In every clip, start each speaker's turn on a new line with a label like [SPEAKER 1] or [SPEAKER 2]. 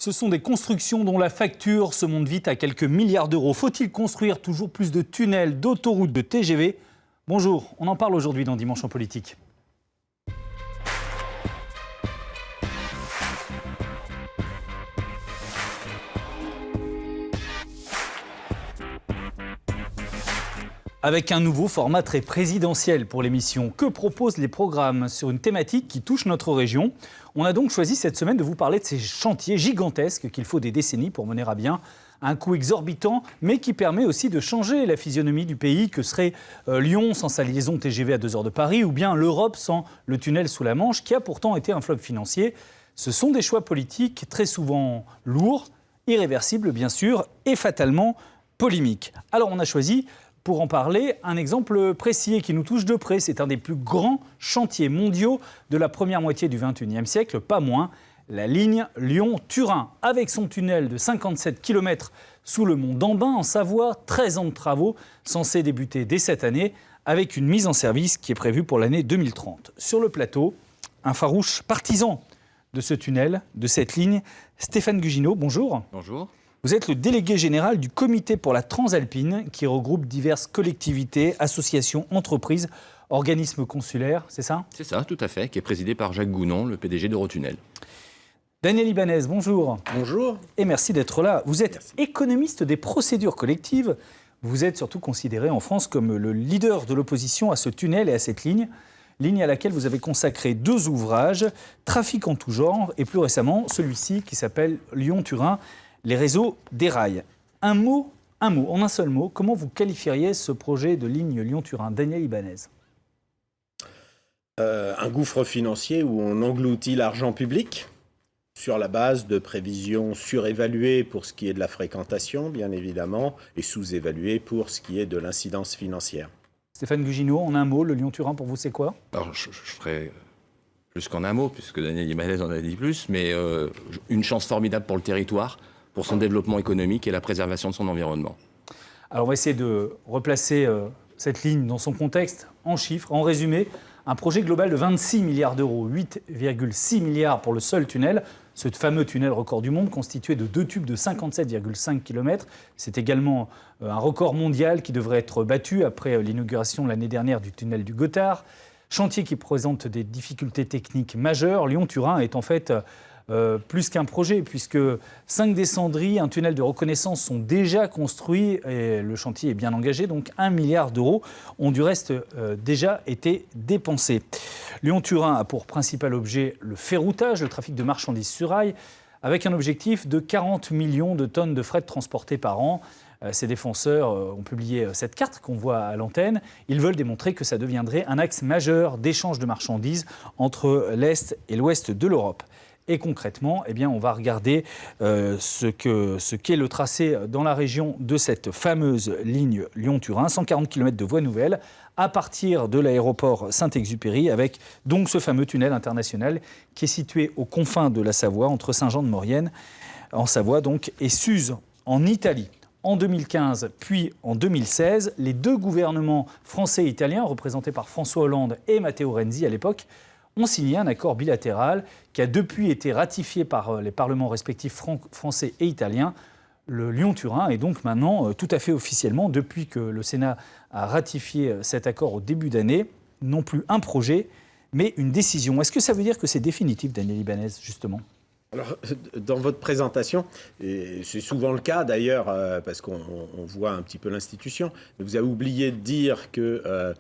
[SPEAKER 1] Ce sont des constructions dont la facture se monte vite à quelques milliards d'euros. Faut-il construire toujours plus de tunnels, d'autoroutes, de TGV ? Bonjour, on en parle aujourd'hui dans Dimanche en politique. Avec un nouveau format très présidentiel pour l'émission, que proposent les programmes sur une thématique qui touche notre région ? On a donc choisi cette semaine de vous parler de ces chantiers gigantesques qu'il faut des décennies pour mener à bien, à un coût exorbitant, mais qui permet aussi de changer la physionomie du pays, que serait Lyon sans sa liaison TGV à 2 heures de Paris, ou bien l'Europe sans le tunnel sous la Manche, qui a pourtant été un flop financier. Ce sont des choix politiques très souvent lourds, irréversibles bien sûr, et fatalement polémiques. Alors on a choisi, pour en parler, un exemple précis et qui nous touche de près. C'est un des plus grands chantiers mondiaux de la première moitié du XXIe siècle, pas moins, la ligne Lyon-Turin. Avec son tunnel de 57 km sous le mont d'Ambin, en Savoie, 13 ans de travaux censés débuter dès cette année, avec une mise en service qui est prévue pour l'année 2030. Sur le plateau, un farouche partisan de ce tunnel, de cette ligne, Stéphane Gugineau, bonjour.
[SPEAKER 2] Bonjour.
[SPEAKER 1] Vous êtes le délégué général du Comité pour la Transalpine, qui regroupe diverses collectivités, associations, entreprises, organismes consulaires, c'est ça ?
[SPEAKER 2] C'est ça, tout à fait, qui est présidé par Jacques Gounon, le PDG d'Eurotunnel.
[SPEAKER 1] Daniel Ibanez, bonjour.
[SPEAKER 3] Bonjour.
[SPEAKER 1] Et merci d'être là. Vous êtes économiste des procédures collectives. Vous êtes surtout considéré en France comme le leader de l'opposition à ce tunnel et à cette ligne à laquelle vous avez consacré 2 ouvrages, Trafic en tout genre, et plus récemment, celui-ci qui s'appelle Lyon-Turin, les réseaux des rails. Un mot, en un seul mot, comment vous qualifieriez ce projet de ligne Lyon-Turin ? Daniel Ibanez.
[SPEAKER 3] Un gouffre financier où on engloutit l'argent public sur la base de prévisions surévaluées pour ce qui est de la fréquentation, bien évidemment, et sous-évaluées pour ce qui est de l'incidence financière.
[SPEAKER 1] Stéphane Gugineau, en un mot, le Lyon-Turin, pour vous, c'est quoi ?
[SPEAKER 2] Alors, je ferai plus qu'en un mot, puisque Daniel Ibanez en a dit plus, mais une chance formidable pour le territoire, pour son développement économique et la préservation de son environnement.
[SPEAKER 1] Alors on va essayer de replacer cette ligne dans son contexte, en chiffres, en résumé. Un projet global de 26 milliards d'euros, 8,6 milliards pour le seul tunnel, ce fameux tunnel record du monde constitué de 2 tubes de 57,5 km. C'est également un record mondial qui devrait être battu après l'inauguration l'année dernière du tunnel du Gothard. Chantier qui présente des difficultés techniques majeures. Lyon-Turin est en fait plus qu'un projet, puisque 5 descendries, un tunnel de reconnaissance sont déjà construits et le chantier est bien engagé, donc 1 milliard d'euros ont du reste déjà été dépensés. Lyon-Turin a pour principal objet le ferroutage, le trafic de marchandises sur rail, avec un objectif de 40 millions de tonnes de fret transportées par an. Ces défenseurs ont publié cette carte qu'on voit à l'antenne. Ils veulent démontrer que ça deviendrait un axe majeur d'échange de marchandises entre l'Est et l'Ouest de l'Europe. Et concrètement, eh bien, on va regarder ce qu'est le tracé dans la région de cette fameuse ligne Lyon-Turin, 140 km de voies nouvelles, à partir de l'aéroport Saint-Exupéry, avec donc ce fameux tunnel international qui est situé aux confins de la Savoie, entre Saint-Jean-de-Maurienne, en Savoie donc, et Suse, en Italie. En 2015, puis en 2016, les 2 gouvernements français et italiens, représentés par François Hollande et Matteo Renzi à l'époque, ont signé un accord bilatéral qui a depuis été ratifié par les parlements respectifs français et italiens. Le Lyon-Turin est donc maintenant tout à fait officiellement, depuis que le Sénat a ratifié cet accord au début d'année, non plus un projet, mais une décision. Est-ce que ça veut dire que c'est définitif, Daniel Ibanez, justement ?
[SPEAKER 3] Alors, dans votre présentation, et c'est souvent le cas d'ailleurs, parce qu'on voit un petit peu l'institution, vous avez oublié de dire que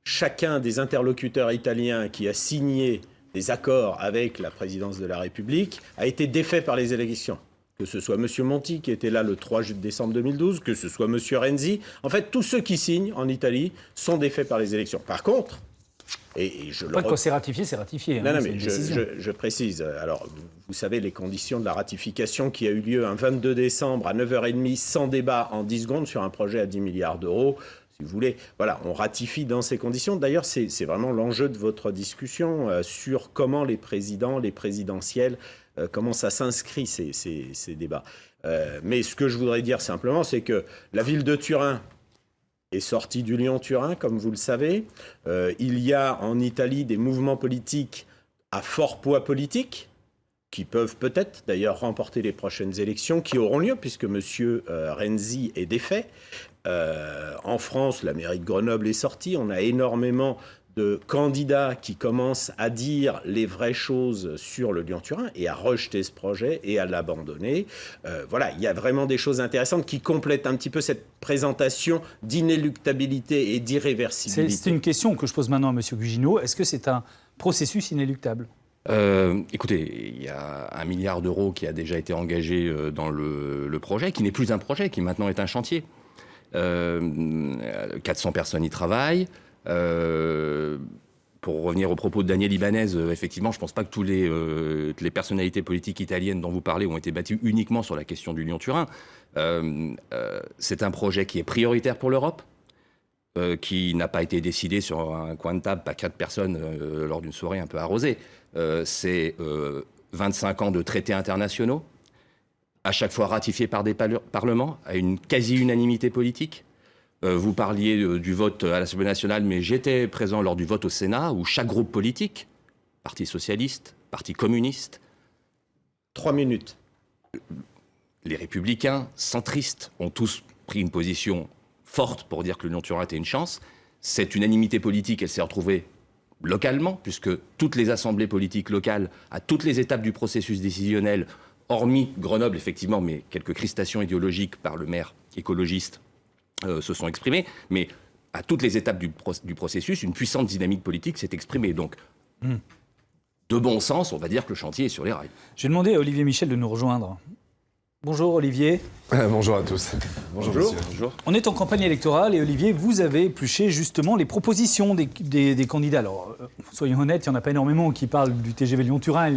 [SPEAKER 3] chacun des interlocuteurs italiens qui a signé des accords avec la présidence de la République a été défait par les élections. Que ce soit M. Monti, qui était là le 3 décembre 2012, que ce soit M. Renzi. En fait, tous ceux qui signent en Italie sont défaits par les élections. Par contre,
[SPEAKER 1] quand c'est ratifié, c'est ratifié.
[SPEAKER 3] Non, mais je précise. Alors, vous savez, les conditions de la ratification qui a eu lieu un 22 décembre à 9h30, sans débat, en 10 secondes, sur un projet à 10 milliards d'euros. Si vous voulez, voilà, on ratifie dans ces conditions. D'ailleurs, c'est vraiment l'enjeu de votre discussion sur comment les présidents, les présidentielles, comment ça s'inscrit, ces débats. Mais ce que je voudrais dire simplement, c'est que la ville de Turin est sortie du Lyon-Turin, comme vous le savez. Il y a en Italie des mouvements politiques à fort poids politique, qui peuvent peut-être d'ailleurs remporter les prochaines élections, qui auront lieu puisque M. Renzi est défait. En France, la mairie de Grenoble est sortie. On a énormément de candidats qui commencent à dire les vraies choses sur le Lyon-Turin et à rejeter ce projet et à l'abandonner. Voilà, il y a vraiment des choses intéressantes qui complètent un petit peu cette présentation d'inéluctabilité et d'irréversibilité.
[SPEAKER 1] C'est une question que je pose maintenant à M. Gugino. Est-ce que c'est un processus inéluctable ?
[SPEAKER 2] Écoutez, il y a 1 milliard d'euros qui a déjà été engagé dans le projet, qui n'est plus un projet, qui maintenant est un chantier. 400 personnes y travaillent. Pour revenir au propos de Daniel Ibanez, effectivement, je ne pense pas que toutes les personnalités politiques italiennes dont vous parlez ont été battues uniquement sur la question du Lyon-Turin. C'est un projet qui est prioritaire pour l'Europe, qui n'a pas été décidé sur un coin de table, pas 4 personnes lors d'une soirée un peu arrosée. C'est 25 ans de traités internationaux, à chaque fois ratifiés par des parlements, à une quasi-unanimité politique. Vous parliez du vote à l'Assemblée nationale, mais j'étais présent lors du vote au Sénat, où chaque groupe politique, Parti socialiste, Parti communiste...
[SPEAKER 3] 3 minutes.
[SPEAKER 2] Les républicains, centristes, ont tous pris une position forte pour dire que le Lyon-Turin était une chance. Cette unanimité politique, elle s'est retrouvée localement, puisque toutes les assemblées politiques locales, à toutes les étapes du processus décisionnel, hormis Grenoble, effectivement, mais quelques cristations idéologiques par le maire écologiste, se sont exprimées, mais à toutes les étapes du processus, une puissante dynamique politique s'est exprimée. Donc, de bon sens, on va dire que le chantier est sur les rails.
[SPEAKER 1] J'ai demandé à Olivier Michel de nous rejoindre. Bonjour Olivier.
[SPEAKER 4] Bonjour à tous.
[SPEAKER 2] Bonjour.
[SPEAKER 1] On est en campagne électorale et Olivier, vous avez épluché justement les propositions des candidats. Alors, soyons honnêtes, il n'y en a pas énormément qui parlent du TGV Lyon-Turin.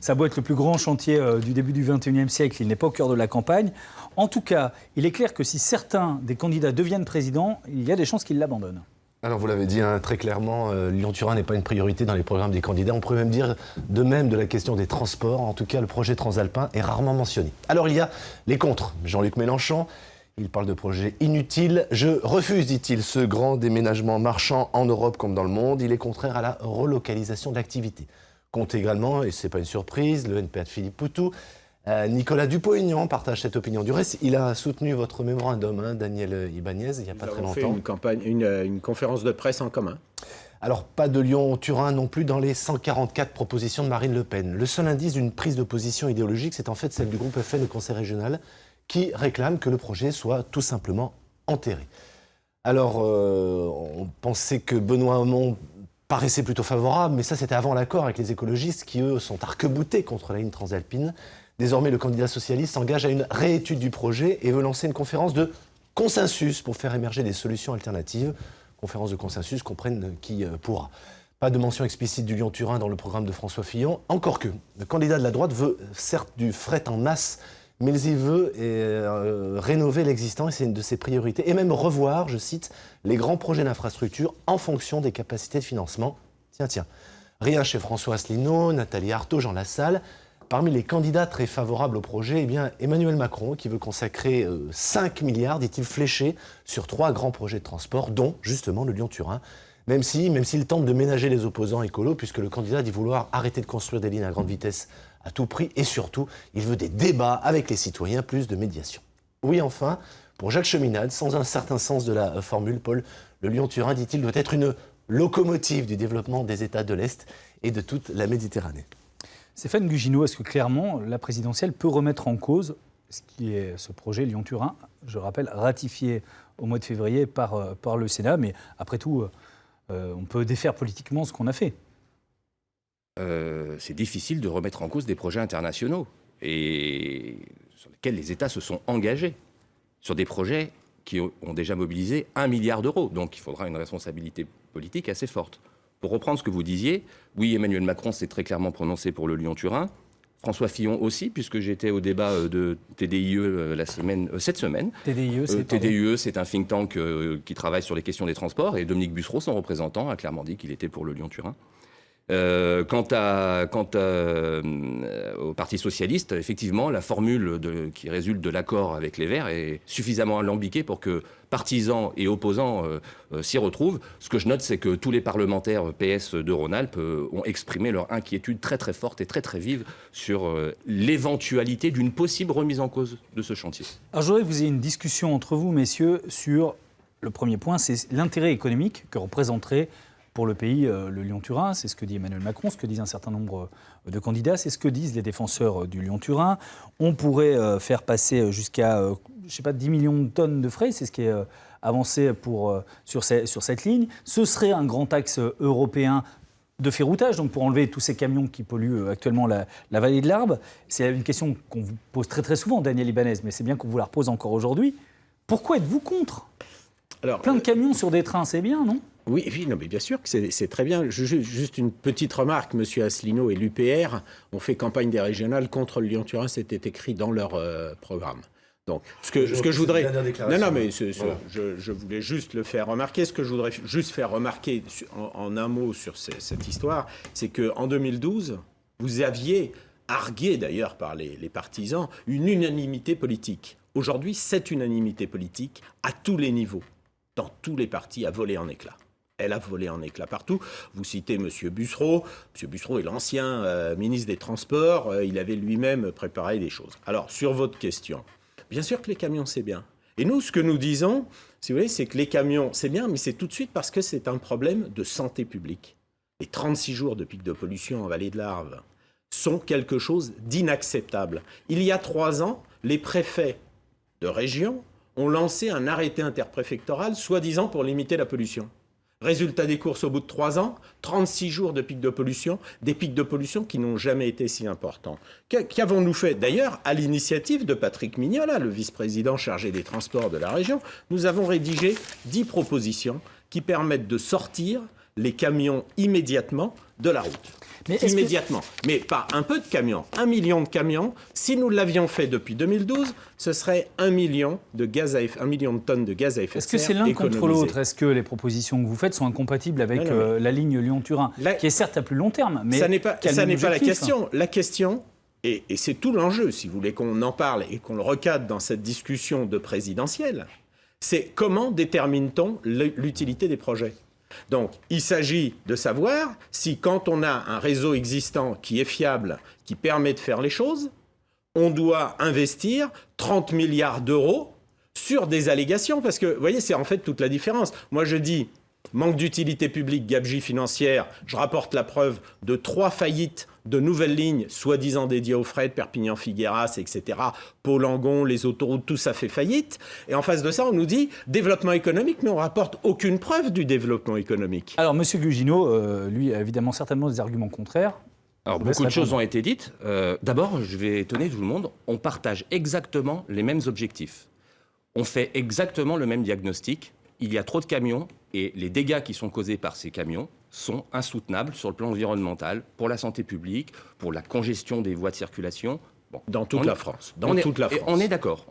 [SPEAKER 1] Ça doit être le plus grand chantier du début du XXIe siècle. Il n'est pas au cœur de la campagne. En tout cas, il est clair que si certains des candidats deviennent présidents, il y a des chances qu'ils l'abandonnent.
[SPEAKER 4] Alors vous l'avez dit très clairement, Lyon-Turin n'est pas une priorité dans les programmes des candidats. On pourrait même dire de même de la question des transports. En tout cas, le projet transalpin est rarement mentionné. Alors il y a les contres. Jean-Luc Mélenchon, il parle de projets inutiles. Je refuse, dit-il, ce grand déménagement marchand en Europe comme dans le monde. Il est contraire à la relocalisation d'activités. Compte également, et ce n'est pas une surprise, le NPA de Philippe Poutou. Nicolas Dupont-Aignan partage cette opinion. Du reste, il a soutenu votre mémorandum, Daniel Ibanez, il n'y a pas très longtemps.
[SPEAKER 3] Nous avons fait une conférence de presse en commun.
[SPEAKER 4] Alors, pas de Lyon-Turin non plus dans les 144 propositions de Marine Le Pen. Le seul indice d'une prise de position idéologique, c'est en fait celle du groupe FN au Conseil régional, qui réclame que le projet soit tout simplement enterré. Alors, on pensait que Benoît Hamon paraissait plutôt favorable, mais ça c'était avant l'accord avec les écologistes qui, eux, sont arc-boutés contre la ligne transalpine. Désormais, le candidat socialiste s'engage à une réétude du projet et veut lancer une conférence de consensus pour faire émerger des solutions alternatives. Conférence de consensus, comprenne qui pourra. Pas de mention explicite du Lyon-Turin dans le programme de François Fillon, encore que le candidat de la droite veut certes du fret en masse, mais il veut rénover l'existant et c'est une de ses priorités. Et même revoir, je cite, les grands projets d'infrastructure en fonction des capacités de financement. Tiens. Rien chez François Asselineau, Nathalie Arthaud, Jean Lassalle. Parmi les candidats très favorables au projet, eh bien, Emmanuel Macron, qui veut consacrer 5 milliards, dit-il, fléchés sur 3 grands projets de transport, dont justement le Lyon-Turin, même s'il tente de ménager les opposants écolos, puisque le candidat dit vouloir arrêter de construire des lignes à grande vitesse à tout prix, et surtout, il veut des débats avec les citoyens, plus de médiation. Oui, enfin, pour Jacques Cheminade, sans un certain sens de la formule, Paul, le Lyon-Turin, dit-il, doit être une locomotive du développement des États de l'Est et de toute la Méditerranée.
[SPEAKER 1] Stéphane Gugino, est-ce que clairement la présidentielle peut remettre en cause ce projet Lyon-Turin, je rappelle, ratifié au mois de février par le Sénat, mais après tout, on peut défaire politiquement ce qu'on a fait.
[SPEAKER 2] C'est difficile de remettre en cause des projets internationaux et sur lesquels les États se sont engagés, sur des projets qui ont déjà mobilisé 1 milliard d'euros. Donc il faudra une responsabilité politique assez forte. Pour reprendre ce que vous disiez, oui, Emmanuel Macron s'est très clairement prononcé pour le Lyon-Turin. François Fillon aussi, puisque j'étais au débat de TDIE cette semaine. TDIE, c'est un think tank qui travaille sur les questions des transports. Et Dominique Bussereau, son représentant, a clairement dit qu'il était pour le Lyon-Turin. Quant au Parti socialiste, effectivement, la formule qui résulte de l'accord avec les Verts est suffisamment alambiquée pour que partisans et opposants s'y retrouvent. Ce que je note, c'est que tous les parlementaires PS de Rhône-Alpes ont exprimé leur inquiétude très très forte et très très vive sur l'éventualité d'une possible remise en cause de ce chantier.
[SPEAKER 1] Alors je voudrais que vous ayez une discussion entre vous, messieurs, sur le premier point, c'est l'intérêt économique que représenterait pour le pays, le Lyon-Turin. C'est ce que dit Emmanuel Macron, ce que disent un certain nombre de candidats, c'est ce que disent les défenseurs du Lyon-Turin. On pourrait faire passer jusqu'à, 10 millions de tonnes de frais, c'est ce qui est avancé sur cette ligne. Ce serait un grand axe européen de ferroutage, donc pour enlever tous ces camions qui polluent actuellement la vallée de l'Arve. C'est une question qu'on vous pose très très souvent, Daniel Ibanez, mais c'est bien qu'on vous la repose encore aujourd'hui. Pourquoi êtes-vous contre ? Alors, plein de camions sur des trains, c'est bien, non ?
[SPEAKER 3] Oui, non, mais bien sûr que c'est très bien. Juste une petite remarque, M. Asselineau et l'UPR ont fait campagne des régionales contre le Lyon-Turin, c'était écrit dans leur programme. Donc, ce que je voudrais... Non, mais voilà. Je voulais juste le faire remarquer. Ce que je voudrais juste faire remarquer en un mot sur cette histoire, c'est qu'en 2012, vous aviez argué d'ailleurs par les partisans une unanimité politique. Aujourd'hui, cette unanimité politique, à tous les niveaux, dans tous les partis, a volé en éclats. Elle a volé en éclats partout. Vous citez M. Bussereau. M. Bussereau est l'ancien ministre des Transports. Il avait lui-même préparé des choses. Alors, sur votre question, bien sûr que les camions, c'est bien. Et nous, ce que nous disons, si vous voulez, c'est que les camions, c'est bien, mais c'est tout de suite parce que c'est un problème de santé publique. Les 36 jours de pic de pollution en vallée de l'Arve sont quelque chose d'inacceptable. Il y a 3 ans, les préfets de région ont lancé un arrêté interpréfectoral, soi-disant pour limiter la pollution. Résultat des courses, au bout de 3 ans, 36 jours de pics de pollution, des pics de pollution qui n'ont jamais été si importants. Qu'avons-nous fait ? D'ailleurs, à l'initiative de Patrick Mignola, le vice-président chargé des transports de la région, nous avons rédigé 10 propositions qui permettent de sortir les camions immédiatement de la route. Immédiatement. Mais pas un peu de camions, 1 million de camions. Si nous l'avions fait depuis 2012, ce serait 1 million de tonnes de gaz à effet de serre.
[SPEAKER 1] Est-ce que c'est l'un contre l'autre ? Est-ce que les propositions que vous faites sont incompatibles avec la ligne Lyon-Turin, qui est certes à plus long terme, mais
[SPEAKER 3] ça n'est pas la question. La question, et c'est tout l'enjeu, si vous voulez qu'on en parle et qu'on le recadre dans cette discussion de présidentielle, c'est comment détermine-t-on l'utilité des projets ? Donc, il s'agit de savoir si, quand on a un réseau existant qui est fiable, qui permet de faire les choses, on doit investir 30 milliards d'euros sur des allégations. Parce que, vous voyez, c'est en fait toute la différence. Moi, je dis manque d'utilité publique, gabegie financière. Je rapporte la preuve de 3 faillites de nouvelles lignes, soi-disant dédiées aux fret, Perpignan-Figueras, etc. Pau-Langon, les autoroutes, tout ça fait faillite. Et en face de ça, on nous dit développement économique, mais on ne rapporte aucune preuve du développement économique.
[SPEAKER 1] Alors, M. Gugino, lui, a évidemment certainement des arguments contraires.
[SPEAKER 2] Alors, beaucoup de choses ont été dites. D'abord, je vais étonner tout le monde, on partage exactement les mêmes objectifs. On fait exactement le même diagnostic. Il y a trop de camions et les dégâts qui sont causés par ces camions sont insoutenables sur le plan environnemental, pour la santé publique, pour la congestion des voies de circulation. Bon,
[SPEAKER 3] dans toute la France.
[SPEAKER 2] On est d'accord.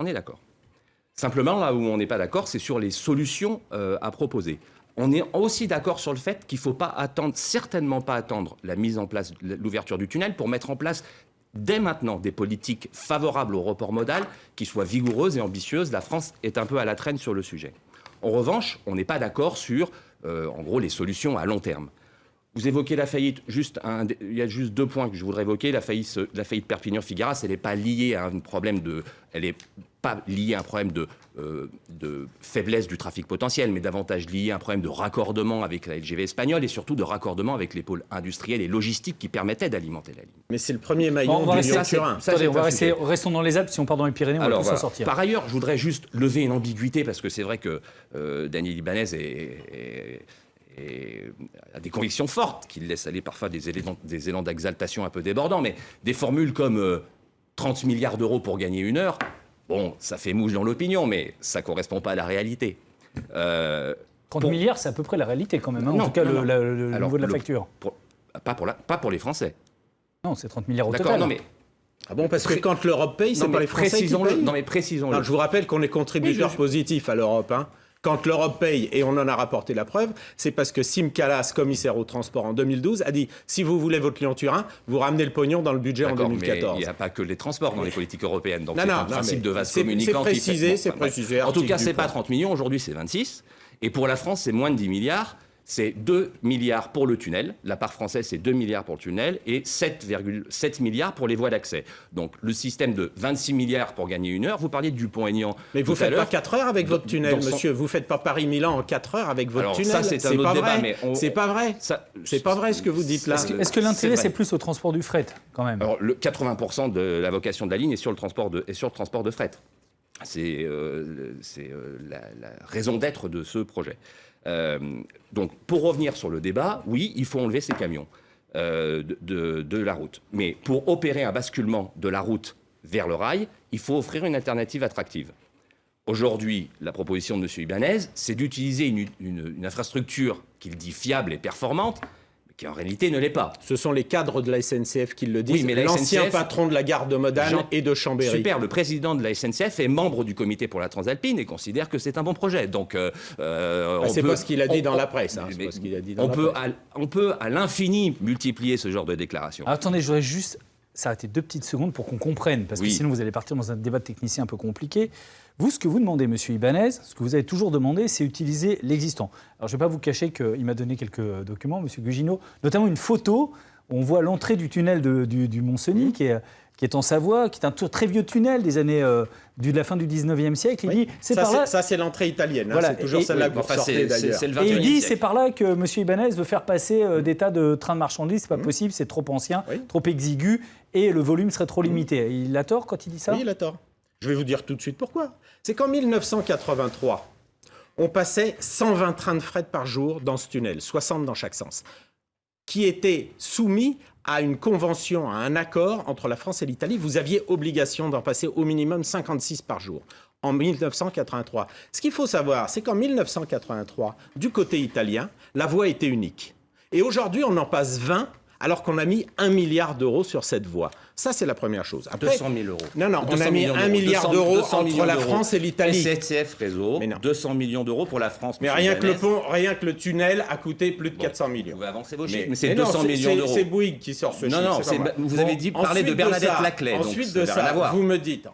[SPEAKER 2] Simplement, là où on n'est pas d'accord, c'est sur les solutions à proposer. On est aussi d'accord sur le fait qu'il ne faut certainement pas attendre la mise en place, l'ouverture du tunnel pour mettre en place dès maintenant des politiques favorables au report modal qui soient vigoureuses et ambitieuses. La France est un peu à la traîne sur le sujet. En revanche, on n'est pas d'accord sur, en gros, les solutions à long terme. Vous évoquez la faillite, il y a juste 2 points que je voudrais évoquer. La faillite Perpignan-Figueras, elle n'est pas liée à un problème de faiblesse du trafic potentiel, mais davantage liée à un problème de raccordement avec la LGV espagnole et surtout de raccordement avec les pôles industriels et logistiques qui permettaient d'alimenter la ligne.
[SPEAKER 3] Mais c'est le premier maillon du Lyon-Turin.
[SPEAKER 1] Restons dans les Alpes, si on part dans les Pyrénées, on va tous s'en sortir.
[SPEAKER 2] Par ailleurs, je voudrais juste lever une ambiguïté, parce que c'est vrai que Daniel Ibanez a des convictions fortes qui laissent aller parfois des élans d'exaltation un peu débordants, mais des formules comme 30 milliards d'euros pour gagner 1 heure, bon, ça fait mouche dans l'opinion, mais ça ne correspond pas à la réalité.
[SPEAKER 1] 30 milliards, c'est à peu près la réalité quand même, hein, en tout cas le niveau de la facture.
[SPEAKER 2] Pas pour les Français.
[SPEAKER 1] Non, c'est 30 milliards au
[SPEAKER 2] total.
[SPEAKER 1] total.
[SPEAKER 2] Non, mais...
[SPEAKER 3] Ah bon, parce que quand l'Europe paye, c'est pas les Français qui payent.
[SPEAKER 2] Non, mais précisons-le.
[SPEAKER 3] Je vous rappelle qu'on est contributeur positif à l'Europe, hein. Quand l'Europe paye, et on en a rapporté la preuve, c'est parce que Siim Kallas, commissaire au transport en 2012, a dit « Si vous voulez votre Lyon-Turin, vous ramenez le pognon dans le budget en 2014 ».
[SPEAKER 2] Mais il n'y a pas que les transports dans les politiques européennes. Donc
[SPEAKER 3] Non,
[SPEAKER 2] c'est
[SPEAKER 3] non,
[SPEAKER 2] un principe de vase
[SPEAKER 3] c'est
[SPEAKER 2] communicant.
[SPEAKER 3] précisé,
[SPEAKER 2] qui fait...
[SPEAKER 3] précisé.
[SPEAKER 2] En tout cas,
[SPEAKER 3] article
[SPEAKER 2] c'est
[SPEAKER 3] du
[SPEAKER 2] pas
[SPEAKER 3] point.
[SPEAKER 2] 30 millions. Aujourd'hui, c'est 26. Et pour la France, c'est moins de 10 milliards. C'est 2 milliards pour le tunnel. La part française, c'est 2 milliards pour le tunnel et 7,7 milliards pour les voies d'accès. Donc, le système de 26 milliards pour gagner 1 heure. Vous parliez de Dupont-Aignan.
[SPEAKER 3] Mais vous ne faites pas 4 heures avec votre tunnel,
[SPEAKER 2] dans son-
[SPEAKER 3] monsieur. Vous ne faites pas Paris-Milan en 4 heures avec votre
[SPEAKER 2] Alors,
[SPEAKER 3] tunnel.
[SPEAKER 2] ça, c'est un autre
[SPEAKER 3] pas
[SPEAKER 2] débat,
[SPEAKER 3] vrai.
[SPEAKER 2] mais
[SPEAKER 3] C'est pas vrai. C'est pas vrai ce que vous dites là.
[SPEAKER 1] Est-ce que l'intérêt,
[SPEAKER 2] vrai.
[SPEAKER 1] c'est plus au transport du fret, quand même?
[SPEAKER 2] Alors, 80% de la vocation de la ligne est sur le transport de fret. C'est la raison d'être de ce projet. Donc, pour revenir sur le débat, oui, il faut enlever ces camions de la route. Mais pour opérer un basculement de la route vers le rail, il faut offrir une alternative attractive. Aujourd'hui, la proposition de M. Ibanez, c'est d'utiliser une infrastructure qu'il dit fiable et performante, mais qui en réalité ne l'est pas.
[SPEAKER 3] Ce sont les cadres de la SNCF qui le disent.
[SPEAKER 2] Oui, mais la
[SPEAKER 3] l'ancien
[SPEAKER 2] SNCF
[SPEAKER 3] patron de la gare de Modane
[SPEAKER 2] Jean-
[SPEAKER 3] et de Chambéry.
[SPEAKER 2] Super, le président de la SNCF est membre du comité pour la Transalpine et considère que c'est un bon projet. Donc,
[SPEAKER 3] C'est pas ce qu'il a dit dans la presse. Hein, c'est
[SPEAKER 2] mais
[SPEAKER 3] pas ce qu'il a dit dans
[SPEAKER 2] on
[SPEAKER 3] la
[SPEAKER 2] peut,
[SPEAKER 3] presse.
[SPEAKER 2] on peut à l'infini multiplier ce genre de déclarations.
[SPEAKER 1] Alors, attendez, je voudrais juste s'arrêter 2 petites secondes pour qu'on comprenne, parce que
[SPEAKER 2] Oui.
[SPEAKER 1] sinon vous allez partir dans un débat de technicien un peu compliqué. Vous, ce que vous demandez, monsieur Ibanez, ce que vous avez toujours demandé, c'est utiliser l'existant. Alors, je ne vais pas vous cacher qu'il m'a donné quelques documents, monsieur Gugino, notamment une photo où on voit l'entrée du tunnel du Mont-Cenis, qui est en Savoie, qui est un très vieux tunnel des années de la fin du 19e siècle. Il
[SPEAKER 3] Oui.
[SPEAKER 1] dit, c'est
[SPEAKER 3] Ça,
[SPEAKER 1] par là...
[SPEAKER 3] ça, c'est l'entrée italienne. Hein.
[SPEAKER 1] Voilà.
[SPEAKER 3] C'est toujours
[SPEAKER 1] Et-
[SPEAKER 3] celle-là
[SPEAKER 2] Oui,
[SPEAKER 3] que vous
[SPEAKER 2] enfin,
[SPEAKER 3] ressortez d'ailleurs.
[SPEAKER 2] c'est le
[SPEAKER 1] Et il
[SPEAKER 2] 21e
[SPEAKER 1] dit,
[SPEAKER 2] siècle.
[SPEAKER 1] c'est par là que M. Ibanez veut faire passer des tas de trains de marchandises. C'est pas possible, c'est trop ancien,
[SPEAKER 3] Oui.
[SPEAKER 1] trop exigu, et le volume serait trop limité. Il a tort quand il dit ça?
[SPEAKER 3] Oui, il a tort. Je vais vous dire tout de suite pourquoi. C'est qu'en 1983, on passait 120 trains de fret par jour dans ce tunnel, 60 dans chaque sens, qui étaient soumis à une convention, à un accord entre la France et l'Italie. Vous aviez obligation d'en passer au minimum 56 par jour. En 1983. Ce qu'il faut savoir, c'est qu'en 1983, du côté italien, la voie était unique. Et aujourd'hui, on en passe 20 alors qu'on a mis 1 milliard d'euros sur cette voie. Ça, c'est la première chose. Après,
[SPEAKER 2] 200 000 euros.
[SPEAKER 3] Non, on
[SPEAKER 2] 200
[SPEAKER 3] a mis
[SPEAKER 2] millions
[SPEAKER 3] 1 milliard
[SPEAKER 2] 200
[SPEAKER 3] d'euros
[SPEAKER 2] 200 millions
[SPEAKER 3] entre la
[SPEAKER 2] d'euros.
[SPEAKER 3] France et l'Italie.
[SPEAKER 2] SNCF Réseau,
[SPEAKER 3] Mais non.
[SPEAKER 2] 200 millions d'euros pour la France.
[SPEAKER 3] Mais
[SPEAKER 2] monsieur
[SPEAKER 3] rien que le
[SPEAKER 2] Ibanez.
[SPEAKER 3] pont, rien que le tunnel a coûté plus de 400
[SPEAKER 2] Vous
[SPEAKER 3] millions.
[SPEAKER 2] pouvez avancer vos chiffres, mais c'est
[SPEAKER 3] mais non,
[SPEAKER 2] 200 millions d'euros.
[SPEAKER 3] C'est Bouygues qui sort ce chiffre.
[SPEAKER 2] Non,
[SPEAKER 3] c'est pas moi.
[SPEAKER 2] vous avez dit parler de
[SPEAKER 3] Ensuite
[SPEAKER 2] Bernadette
[SPEAKER 3] ça,
[SPEAKER 2] Laclais. donc
[SPEAKER 3] Ensuite
[SPEAKER 2] ça
[SPEAKER 3] de
[SPEAKER 2] n'a rien à
[SPEAKER 3] ça,
[SPEAKER 2] voir.
[SPEAKER 3] vous me dites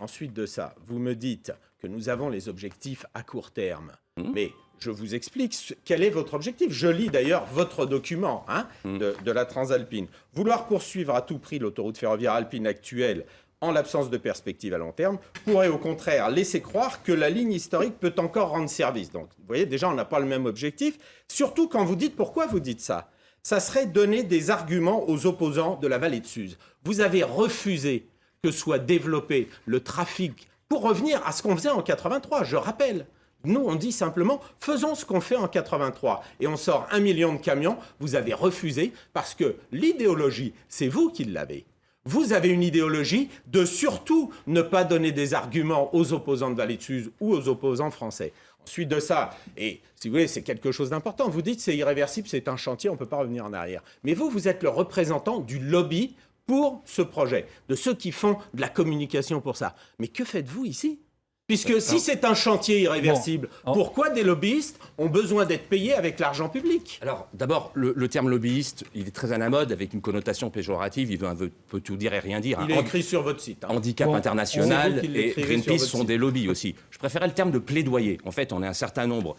[SPEAKER 3] que nous avons les objectifs à court terme. Mais je vous explique quel est votre objectif. Je lis d'ailleurs votre document de la Transalpine. Vouloir poursuivre à tout prix l'autoroute ferroviaire alpine actuelle en l'absence de perspective à long terme, pourrait au contraire laisser croire que la ligne historique peut encore rendre service. Donc, vous voyez, déjà, on n'a pas le même objectif. Surtout quand vous dites, pourquoi vous dites ça? Ça serait donner des arguments aux opposants de la vallée de Suse. Vous avez refusé que soit développé le trafic pour revenir à ce qu'on faisait en 83, je rappelle. Nous, on dit simplement, faisons ce qu'on fait en 83. Et on sort 1 million de camions. Vous avez refusé parce que l'idéologie, c'est vous qui l'avez. Vous avez une idéologie de surtout ne pas donner des arguments aux opposants de Vallée de Suse ou aux opposants français. Ensuite de ça, et si vous voulez, c'est quelque chose d'important. Vous dites c'est irréversible, c'est un chantier, on ne peut pas revenir en arrière. Mais vous êtes le représentant du lobby pour ce projet, de ceux qui font de la communication pour ça. Mais que faites-vous ici ? Puisque si c'est un chantier irréversible, pourquoi des lobbyistes ont besoin d'être payés avec l'argent public ?
[SPEAKER 2] Alors, d'abord, le terme lobbyiste, il est très à la mode, avec une connotation péjorative. Il peut tout dire et rien dire.
[SPEAKER 3] Il est écrit sur votre site. hein.
[SPEAKER 2] Handicap
[SPEAKER 1] Bon,
[SPEAKER 3] c'est
[SPEAKER 2] international
[SPEAKER 3] vous qui
[SPEAKER 2] et
[SPEAKER 3] l'écrivez sur
[SPEAKER 2] Greenpeace
[SPEAKER 3] votre
[SPEAKER 2] sont
[SPEAKER 3] site.
[SPEAKER 2] des lobbies aussi. Je préférais le terme de plaidoyer. En fait, on est un certain nombre,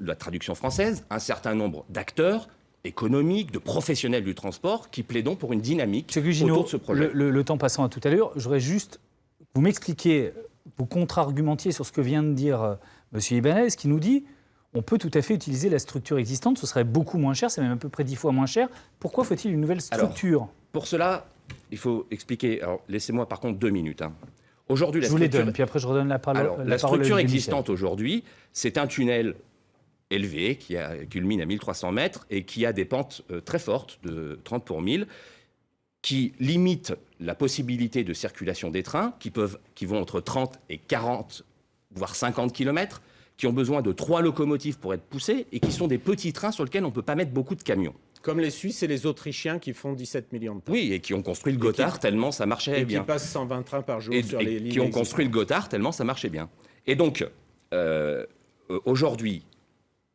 [SPEAKER 2] la traduction française, un certain nombre d'acteurs économiques, de professionnels du transport qui plaidons pour une dynamique
[SPEAKER 1] Monsieur Gugino,
[SPEAKER 2] autour de ce projet.
[SPEAKER 1] le temps passant à tout à l'heure, je voudrais juste vous m'expliquer, vous contre-argumentiez sur ce que vient de dire M. Ibanez, qui nous dit on peut tout à fait utiliser la structure existante, ce serait beaucoup moins cher, c'est même à peu près 10 fois moins cher. Pourquoi faut-il une nouvelle structure ?
[SPEAKER 2] Pour cela, il faut expliquer. Alors, laissez-moi par contre 2 minutes. Aujourd'hui,
[SPEAKER 1] Je vous les donne, puis après je redonne la parole.
[SPEAKER 2] Alors, la
[SPEAKER 1] parole à
[SPEAKER 2] structure
[SPEAKER 1] Olivier
[SPEAKER 2] existante aujourd'hui, c'est un tunnel élevé qui culmine à 1300 mètres et qui a des pentes très fortes de 30 pour 1000 qui limite la possibilité de circulation des trains qui vont entre 30 et 40, voire 50 km, qui ont besoin de 3 locomotives pour être poussés et qui sont des petits trains sur lesquels on ne peut pas mettre beaucoup de camions.
[SPEAKER 3] Comme les Suisses et les Autrichiens qui font 17 millions de tonnes.
[SPEAKER 2] Oui, et qui ont construit le Gotthard tellement ça marchait
[SPEAKER 3] Et
[SPEAKER 2] bien.
[SPEAKER 3] qui passent 120 trains par jour
[SPEAKER 2] Et
[SPEAKER 3] sur les lignes
[SPEAKER 2] qui ont construit le Gotthard tellement ça marchait bien. Et donc, aujourd'hui,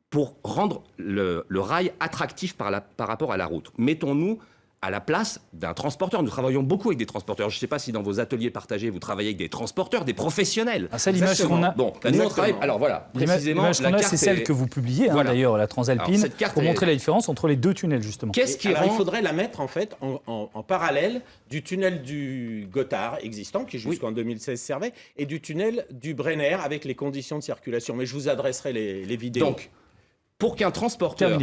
[SPEAKER 2] pour rendre le rail attractif par rapport à la route, mettons-nous à la place d'un transporteur. Nous travaillons beaucoup avec des transporteurs. Je ne sais pas si dans vos ateliers partagés, vous travaillez avec des transporteurs, des professionnels.
[SPEAKER 1] Ah, ça, l'image qu'on a...
[SPEAKER 2] Bon, nous, on travaille... Alors voilà, précisément,
[SPEAKER 1] l'image qu'on a, c'est celle que vous publiez,
[SPEAKER 2] voilà.
[SPEAKER 1] d'ailleurs, la Transalpine, pour montrer la différence entre les deux tunnels, justement.
[SPEAKER 3] Il faudrait la mettre, en fait, en parallèle du tunnel du Gothard existant, qui jusqu'en 2016 servait, et du tunnel du Brenner, avec les conditions de circulation. Mais je vous adresserai les vidéos.
[SPEAKER 2] Donc, pour qu'un transporteur...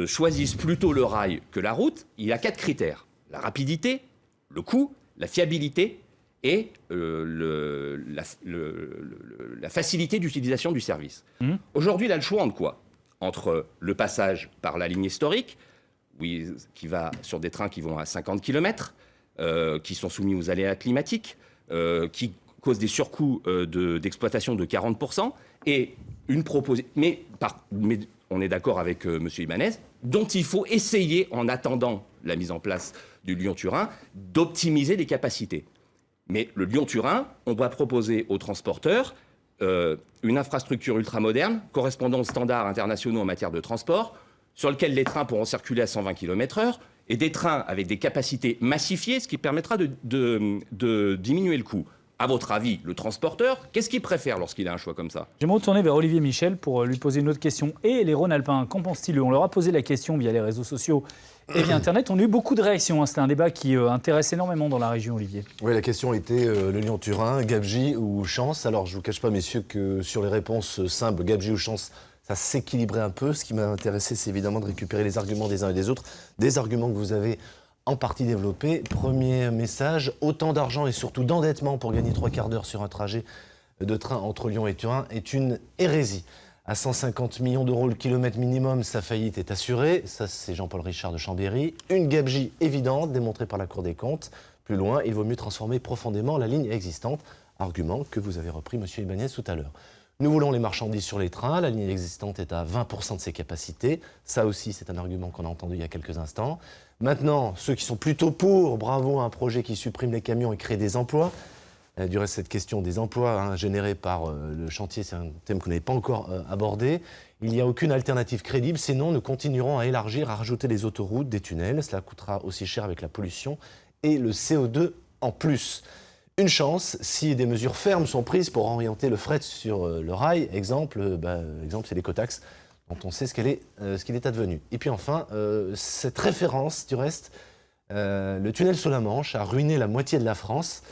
[SPEAKER 2] choisissent plutôt le rail que la route, il y a 4 critères. La rapidité, le coût, la fiabilité et la facilité d'utilisation du service. Aujourd'hui, il a le choix entre quoi ? Entre le passage par la ligne historique, qui va sur des trains qui vont à 50 km, qui sont soumis aux aléas climatiques, qui causent des surcoûts d'exploitation de 40%, et une proposition... Mais on est d'accord avec M. Ibanez, dont il faut essayer, en attendant la mise en place du Lyon-Turin, d'optimiser les capacités. Mais le Lyon-Turin, on doit proposer aux transporteurs une infrastructure ultramoderne, correspondant aux standards internationaux en matière de transport, sur lequel les trains pourront circuler à 120 km/h, et des trains avec des capacités massifiées, ce qui permettra de diminuer le coût. À votre avis, le transporteur, qu'est-ce qu'il préfère lorsqu'il a un choix comme ça ?
[SPEAKER 1] J'aimerais retourner vers Olivier Michel pour lui poser une autre question. Et les Rhône-Alpins, qu'en pensent-ils ? On leur a posé la question via les réseaux sociaux et via Internet. On a eu beaucoup de réactions. C'était un débat qui intéresse énormément dans la région, Olivier.
[SPEAKER 4] Oui, la question était le Lyon-Turin, Gabegie ou Chance. Alors, je ne vous cache pas, messieurs, que sur les réponses simples, Gabegie ou Chance, ça s'équilibrait un peu. Ce qui m'a intéressé, c'est évidemment de récupérer les arguments des uns et des autres, des arguments que vous avez en partie développé. Premier message, autant d'argent et surtout d'endettement pour gagner 3 quarts d'heure sur un trajet de train entre Lyon et Turin est une hérésie. À 150 millions d'euros le kilomètre minimum, sa faillite est assurée. Ça, c'est Jean-Paul Richard de Chambéry. Une gabegie évidente, démontrée par la Cour des comptes. Plus loin, il vaut mieux transformer profondément la ligne existante. Argument que vous avez repris, M. Ibanez, tout à l'heure. Nous voulons les marchandises sur les trains. La ligne existante est à 20% de ses capacités. Ça aussi, c'est un argument qu'on a entendu il y a quelques instants. Maintenant, ceux qui sont plutôt pour, bravo à un projet qui supprime les camions et crée des emplois. Du reste, cette question des emplois générés par le chantier, c'est un thème que vous n'avez pas encore abordé. Il n'y a aucune alternative crédible, sinon nous continuerons à élargir, à rajouter des autoroutes, des tunnels. Cela coûtera aussi cher avec la pollution et le CO2 en plus. Une chance, si des mesures fermes sont prises pour orienter le fret sur le rail, exemple c'est l'écotaxe, dont on sait ce qu'il est advenu. Et puis enfin, cette référence, du reste, le tunnel sous la Manche a ruiné la moitié de la France.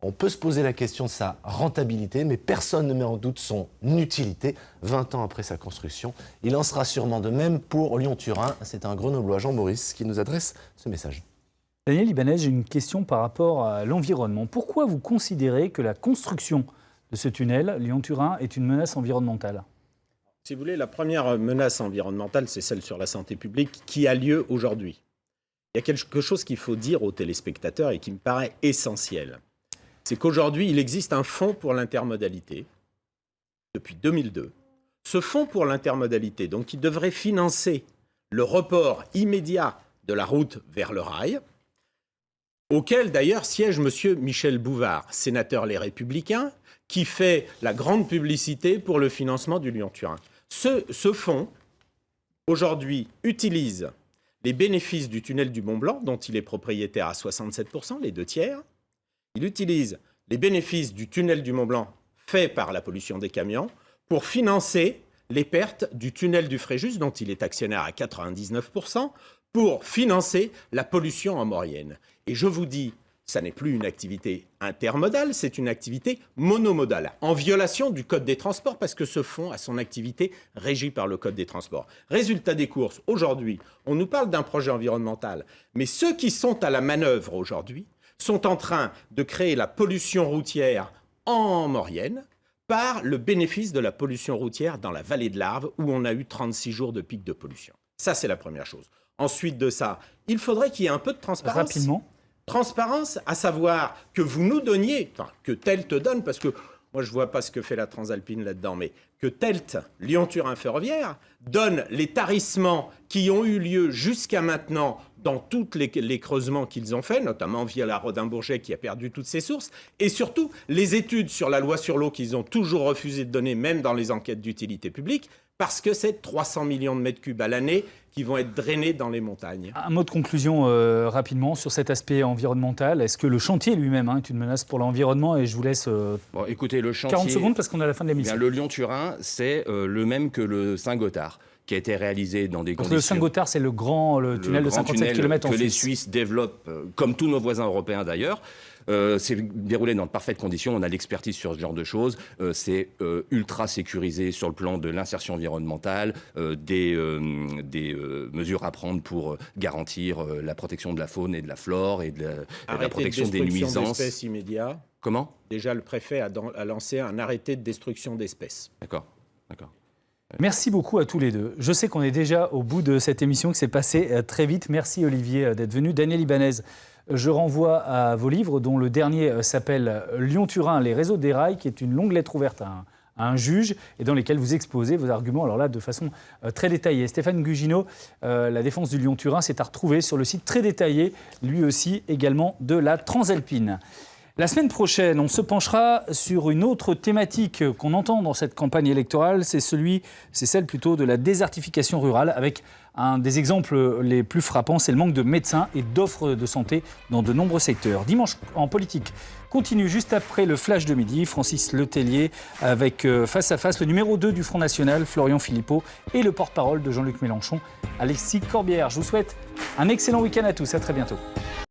[SPEAKER 4] On peut se poser la question de sa rentabilité, mais personne ne met en doute son utilité. 20 ans après sa construction, il en sera sûrement de même pour Lyon-Turin. C'est un Grenoblois, Jean Maurice, qui nous adresse ce message.
[SPEAKER 1] Daniel Ibanez, j'ai une question par rapport à l'environnement. Pourquoi vous considérez que la construction de ce tunnel, Lyon-Turin, est une menace environnementale ?
[SPEAKER 3] Si vous voulez, la première menace environnementale, c'est celle sur la santé publique qui a lieu aujourd'hui. Il y a quelque chose qu'il faut dire aux téléspectateurs et qui me paraît essentiel. C'est qu'aujourd'hui, il existe un fonds pour l'intermodalité, depuis 2002. Ce fonds pour l'intermodalité, donc, qui devrait financer le report immédiat de la route vers le rail, auquel d'ailleurs siège M. Michel Bouvard, sénateur Les Républicains, qui fait la grande publicité pour le financement du Lyon-Turin. Ce fonds, aujourd'hui, utilise les bénéfices du tunnel du Mont-Blanc, dont il est propriétaire à 67%, les 2 tiers. Il utilise les bénéfices du tunnel du Mont-Blanc fait par la pollution des camions pour financer les pertes du tunnel du Fréjus, dont il est actionnaire à 99%, pour financer la pollution en Maurienne. Et je vous dis, ça n'est plus une activité intermodale, c'est une activité monomodale, en violation du Code des transports, parce que ce fonds a son activité régie par le Code des transports. Résultat des courses, aujourd'hui, on nous parle d'un projet environnemental, mais ceux qui sont à la manœuvre aujourd'hui sont en train de créer la pollution routière en Maurienne par le bénéfice de la pollution routière dans la vallée de l'Arve, où on a eu 36 jours de pic de pollution. Ça, c'est la première chose. Ensuite de ça, il faudrait qu'il y ait un peu de transparence.
[SPEAKER 1] Rapidement.
[SPEAKER 3] Transparence, à savoir que vous nous donniez, enfin, que tel te donne, parce que moi je ne vois pas ce que fait la Transalpine là-dedans, mais que TELT, Lyon-Turin Ferroviaire, donne les tarissements qui ont eu lieu jusqu'à maintenant dans tous les creusements qu'ils ont faits, notamment via la Rodin-Bourget qui a perdu toutes ses sources, et surtout les études sur la loi sur l'eau qu'ils ont toujours refusé de donner, même dans les enquêtes d'utilité publique, parce que c'est 300 millions de mètres cubes à l'année qui vont être drainés dans les montagnes.
[SPEAKER 1] Un mot de conclusion rapidement sur cet aspect environnemental. Est-ce que le chantier lui-même est une menace pour l'environnement? Et je vous laisse
[SPEAKER 2] Bon, écoutez, le chantier,
[SPEAKER 1] 40 secondes parce qu'on est à la fin de l'émission.
[SPEAKER 2] Le Lyon-Turin, c'est le même que le Saint-Gothard, qui a été réalisé dans des conditions...
[SPEAKER 1] Le Saint-Gothard, c'est le tunnel de 57 km en
[SPEAKER 2] que
[SPEAKER 1] Suisse.
[SPEAKER 2] les Suisses développent, comme tous nos voisins européens d'ailleurs. C'est déroulé dans de parfaites conditions. On a l'expertise sur ce genre de choses. C'est ultra sécurisé sur le plan de l'insertion environnementale, des mesures à prendre pour garantir la protection de la faune et de la flore et de la protection des nuisances.
[SPEAKER 3] D'espèces immédiat.
[SPEAKER 2] Comment ?
[SPEAKER 3] Déjà, le préfet a lancé un arrêté de destruction d'espèces.
[SPEAKER 2] D'accord.
[SPEAKER 1] Merci beaucoup à tous les deux. Je sais qu'on est déjà au bout de cette émission, que c'est passé très vite. Merci Olivier d'être venu. Daniel Ibanez, je renvoie à vos livres, dont le dernier s'appelle Lyon-Turin, les réseaux des rails, qui est une longue lettre ouverte à un juge, et dans lesquels vous exposez vos arguments, alors là, de façon très détaillée. Stéphane Gugino, la défense du Lyon-Turin, c'est à retrouver sur le site très détaillé, lui aussi également de la Transalpine. La semaine prochaine, on se penchera sur une autre thématique qu'on entend dans cette campagne électorale, c'est celle plutôt de la désertification rurale, avec un des exemples les plus frappants, c'est le manque de médecins et d'offres de santé dans de nombreux secteurs. Dimanche en politique continue juste après le flash de midi, Francis Letellier avec face à face le numéro 2 du Front National, Florian Philippot, et le porte-parole de Jean-Luc Mélenchon, Alexis Corbière. Je vous souhaite un excellent week-end à tous, à très bientôt.